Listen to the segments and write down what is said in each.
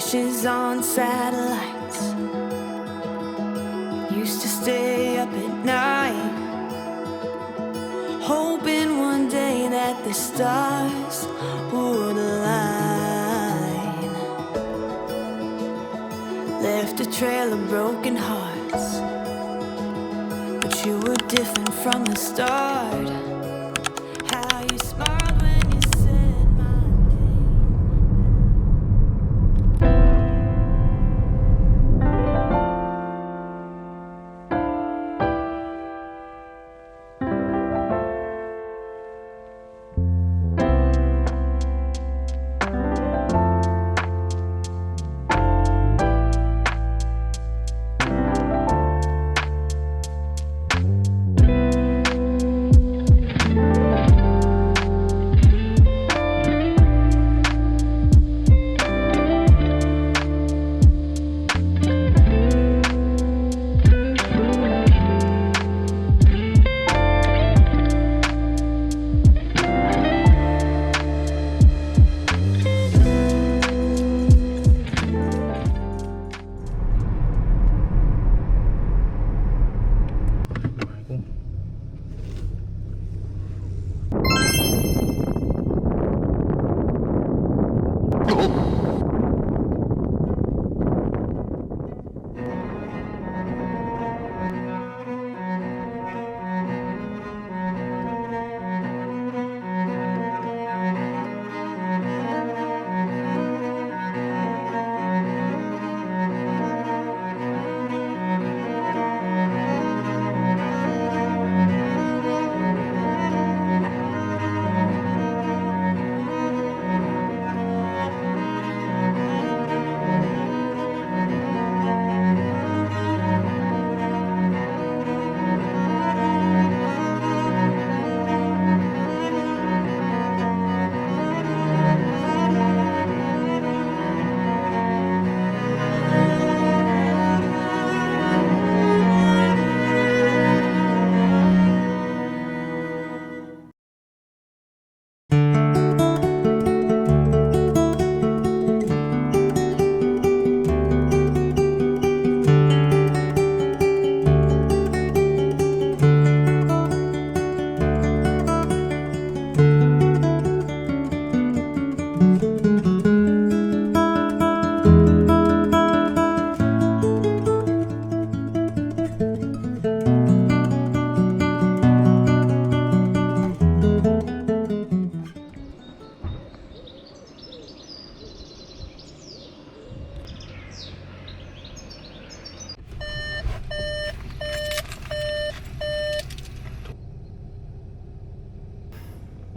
wishes on satellites. Used to stay up at night, hoping one day that the stars would align. Left a trail of broken hearts, but you were different from the start. How you smiled when you said my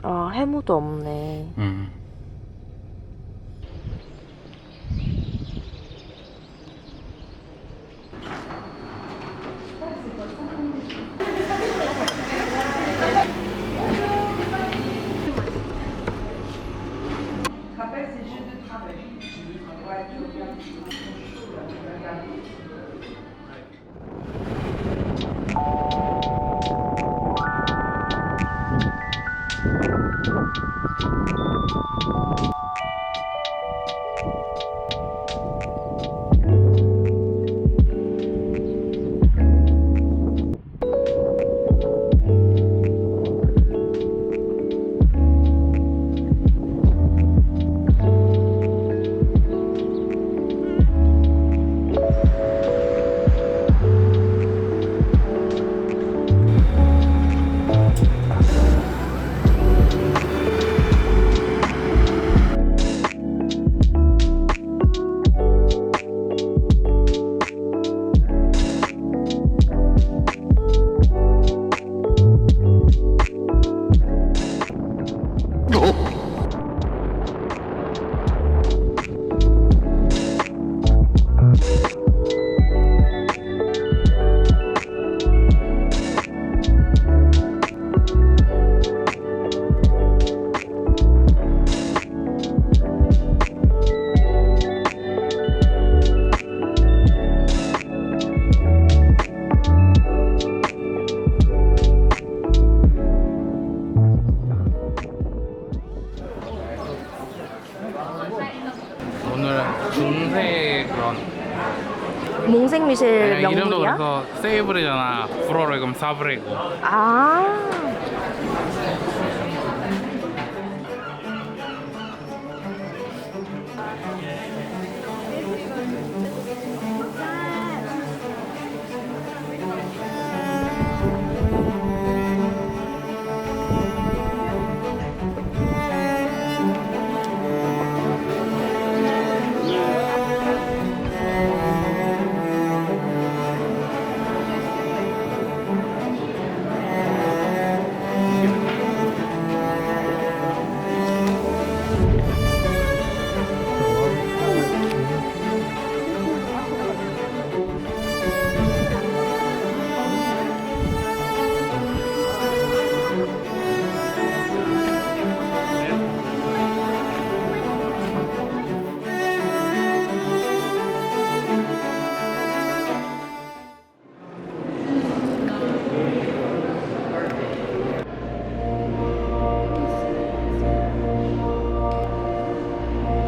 아, 해무도 없네. 몽세 그런 몽생미셸 그냥 이름도 명물이야? 그래서 세이브르잖아. 불어로 그럼 사브레고. 아.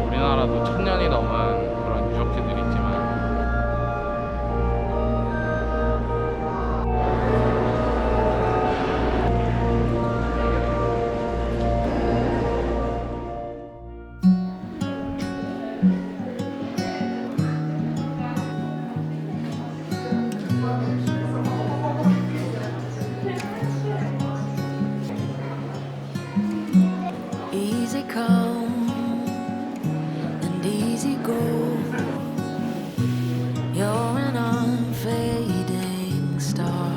우리나라도 1000년이 넘은 그런 유적지들이 있지만 Easy come and easy go. You're an unfading star,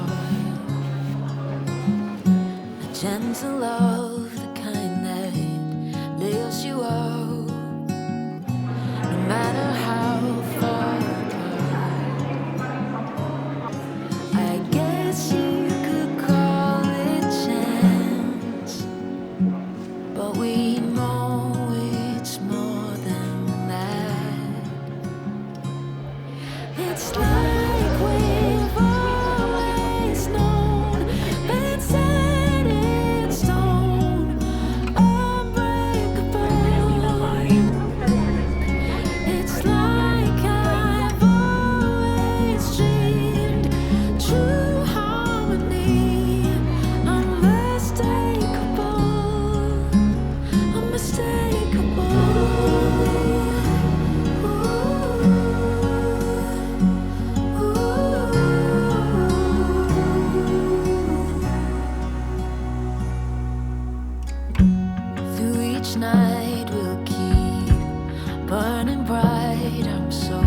a gentle love, the kind that lifts you up, no matter how far apart. I guess you could call it chance, but we know it's more than that. It's like we've always known, been set in stone, unbreakable. It's like I've always dreamed, true harmony, unmistakable. Through each night we'll keep burning bright. I'm so